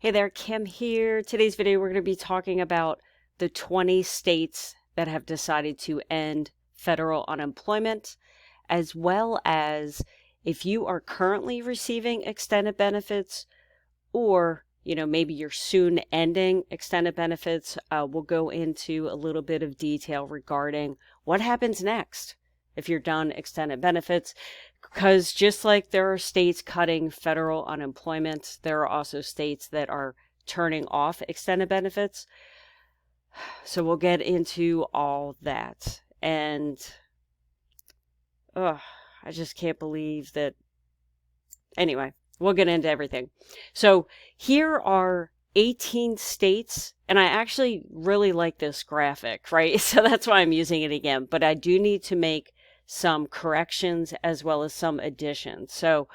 Hey there, Kim here. Today's video, we're going to be talking about the 20 states that have decided to end federal unemployment, as well as if you are currently receiving extended benefits or, maybe you're soon ending extended benefits. We'll go into a little bit of detail regarding what happens next if you're done extended benefits. Because just like there are states cutting federal unemployment, there are also states that are turning off extended benefits. So we'll get into all that. And I just can't believe that. Anyway, we'll get into everything. So here are 18 states, and I actually really like this graphic, right? So that's why I'm using it again. But I do need to make some corrections as well as some additions. So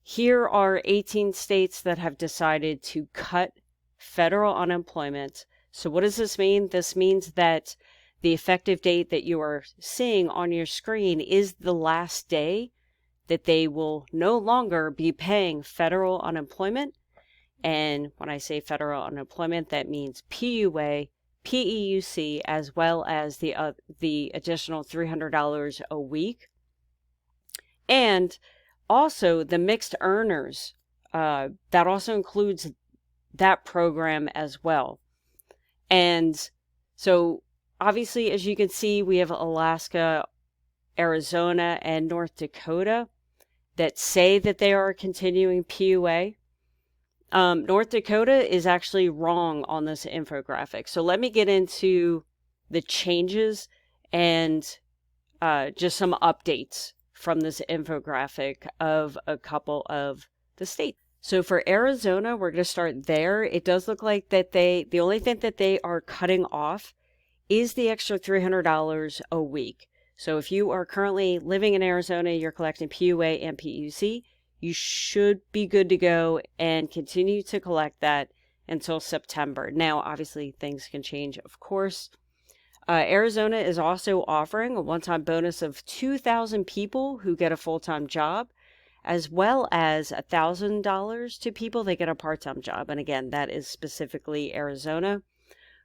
here are 18 states that have decided to cut federal unemployment. So what does this mean? This means that the effective date that you are seeing on your screen is the last day that they will no longer be paying federal unemployment. And when I say federal unemployment, that means PUA, PEUC, as well as the additional $300 a week. And also the mixed earners, that also includes that program as well. And so obviously, as you can see, we have Alaska, Arizona, and North Dakota that say that they are continuing PUA. North Dakota is actually wrong on this infographic. So let me get into the changes and just some updates from this infographic of a couple of the states. So for Arizona, we're going to start there. It does look like that the only thing that they are cutting off is the extra $300 a week. So if you are currently living in Arizona, you're collecting PUA and PEUC, you should be good to go and continue to collect that until September. Now, obviously, things can change, of course. Arizona is also offering a one-time bonus of 2,000 people who get a full-time job, as well as $1,000 to people that get a part-time job. And again, that is specifically Arizona.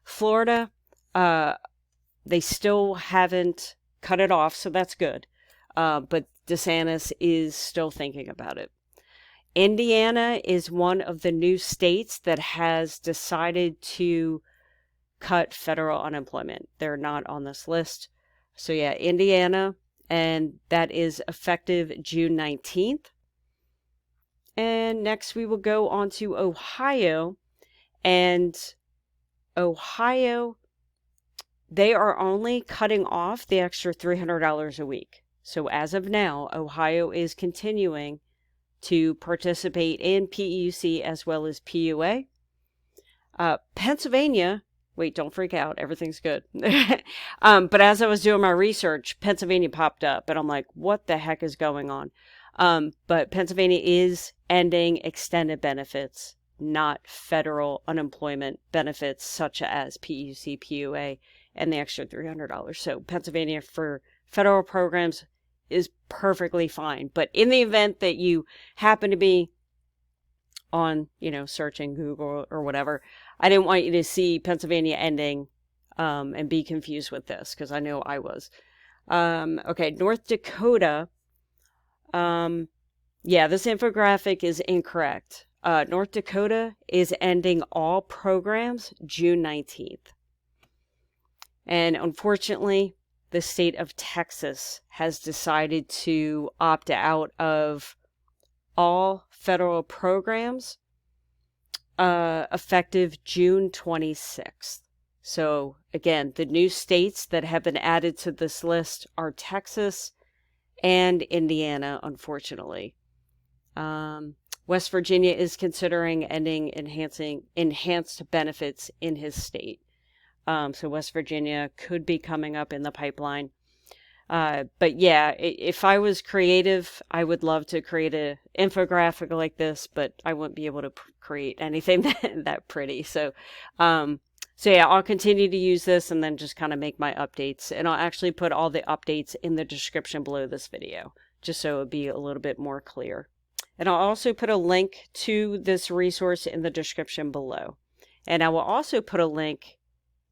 Florida, they still haven't cut it off, so that's good. But DeSantis is still thinking about it. Indiana is one of the new states that has decided to cut federal unemployment. They're not on this list. So yeah, Indiana, and that is effective June 19th. And next we will go on to Ohio. And Ohio, they are only cutting off the extra $300 a week. So as of now, Ohio is continuing to participate in PEUC as well as PUA. Pennsylvania, wait, don't freak out. Everything's good. But as I was doing my research, Pennsylvania popped up, and I'm like, what the heck is going on? But Pennsylvania is ending extended benefits, not federal unemployment benefits such as PEUC, PUA, and the extra $300. So Pennsylvania for federal programs is perfectly fine. But in the event that you happen to be on, searching Google or whatever, I didn't want you to see Pennsylvania ending and be confused with this, because I know I was. Okay, North Dakota. Yeah, this infographic is incorrect. North Dakota is ending all programs June 19th. And unfortunately, the state of Texas has decided to opt out of all federal programs effective June 26th. So again, the new states that have been added to this list are Texas and Indiana, unfortunately. West Virginia is considering ending enhanced benefits in his state. So West Virginia could be coming up in the pipeline. But yeah, if I was creative, I would love to create an infographic like this, but I wouldn't be able to create anything that pretty. So yeah, I'll continue to use this and then just kind of make my updates. And I'll actually put all the updates in the description below this video, just so it would be a little bit more clear. And I'll also put a link to this resource in the description below. And I will also put a link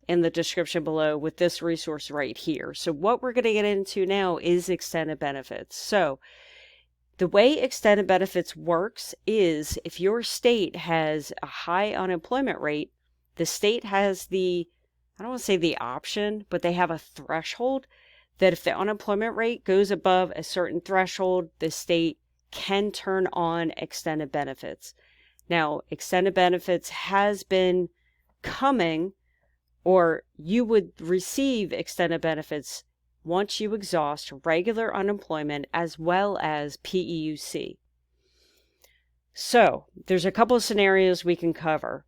in the description below with this resource right here. So what we're going to get into now is extended benefits. So the way extended benefits works is if your state has a high unemployment rate, the state has the, I don't want to say the option, but they have a threshold that if the unemployment rate goes above a certain threshold, the state can turn on extended benefits. Now, extended benefits has been coming, or you would receive extended benefits once you exhaust regular unemployment as well as PEUC. So there's a couple of scenarios we can cover.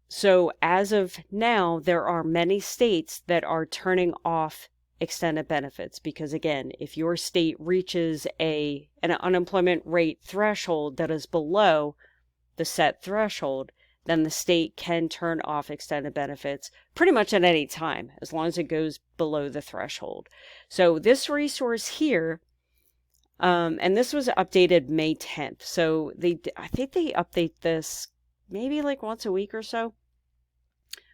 So as of now, there are many states that are turning off extended benefits because, again, if your state reaches an unemployment rate threshold that is below the set threshold, then the state can turn off extended benefits pretty much at any time, as long as it goes below the threshold. So this resource here, and this was updated May 10th. So I think they update this maybe like once a week or so.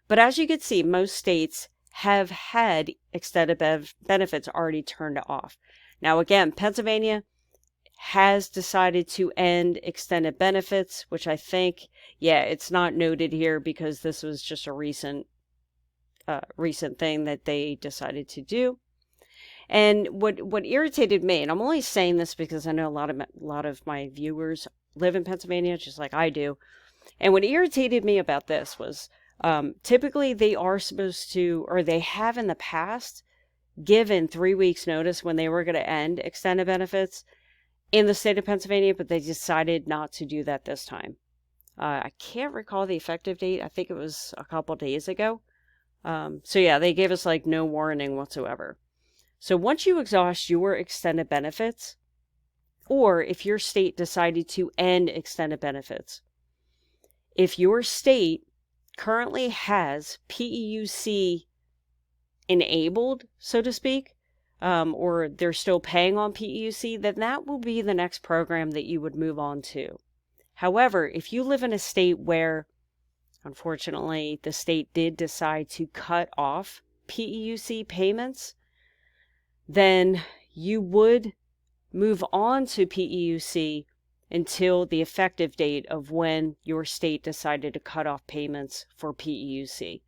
But as you can see, most states have had extended benefits already turned off. Now, again, Pennsylvania has decided to end extended benefits, which I think, yeah, it's not noted here because this was just a recent thing that they decided to do. And what irritated me, and I'm only saying this because I know a lot of my viewers live in Pennsylvania, just like I do. And what irritated me about this was typically they are supposed to, or they have in the past, given 3 weeks notice when they were going to end extended benefits in the state of Pennsylvania, but they decided not to do that this time. I can't recall the effective date. I think it was a couple days ago. So yeah, they gave us like no warning whatsoever. So once you exhaust your extended benefits, or if your state decided to end extended benefits, if your state currently has PEUC enabled, so to speak, or they're still paying on PEUC, then that will be the next program that you would move on to. However, if you live in a state where, unfortunately, the state did decide to cut off PEUC payments, then you would move on to PEUC until the effective date of when your state decided to cut off payments for PEUC.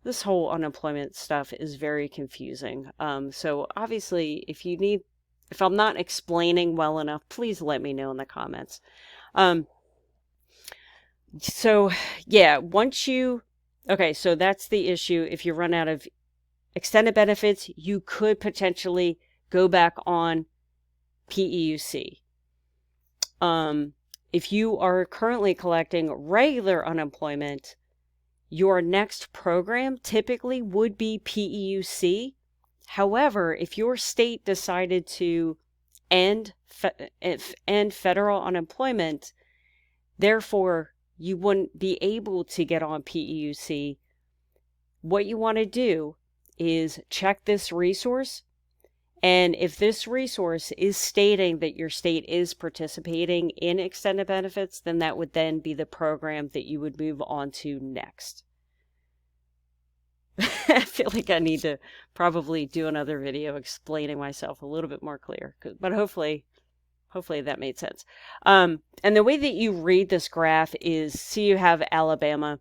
This whole unemployment stuff is very confusing. So obviously, if I'm not explaining well enough, please let me know in the comments. So yeah, okay, so that's the issue. If you run out of extended benefits, you could potentially go back on PEUC. If you are currently collecting regular unemployment, your next program typically would be PEUC. However, if your state decided to end federal unemployment, therefore you wouldn't be able to get on PEUC, what you want to do is check this resource. And if this resource is stating that your state is participating in extended benefits, then that would then be the program that you would move on to next. I feel like I need to probably do another video explaining myself a little bit more clear, but hopefully that made sense. And the way that you read this graph is, see, you have Alabama.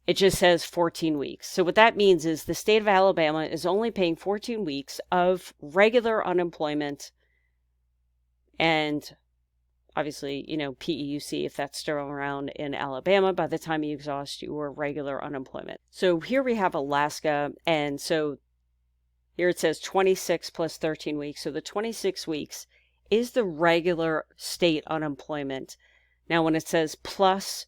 It just says 14 weeks. So what that means is the state of Alabama is only paying 14 weeks of regular unemployment, and obviously, PEUC, if that's still around in Alabama by the time you exhaust your regular unemployment. So here we have Alaska, and so here it says 26 plus 13 weeks. So the 26 weeks is the regular state unemployment. Now, when it says plus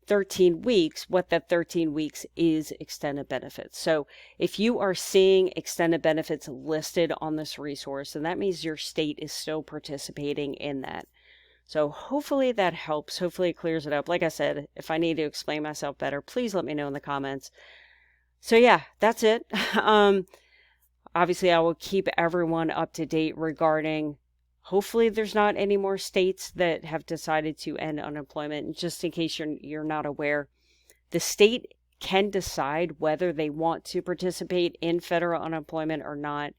13 weeks, what that 13 weeks is extended benefits. So if you are seeing extended benefits listed on this resource, then that means your state is still participating in that. So hopefully that helps. Hopefully it clears it up. Like I said, if I need to explain myself better, please let me know in the comments. So yeah, that's it. Obviously I will keep everyone up to date regarding Hopefully there's not any more states that have decided to end unemployment. And just in case you're not aware, the state can decide whether they want to participate in federal unemployment or not.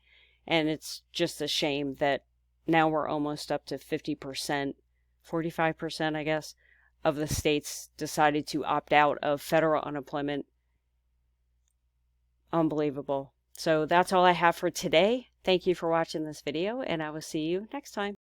And it's just a shame that now we're almost up to 50%, 45%, I guess, of the states decided to opt out of federal unemployment. Unbelievable. So that's all I have for today. Thank you for watching this video, and I will see you next time.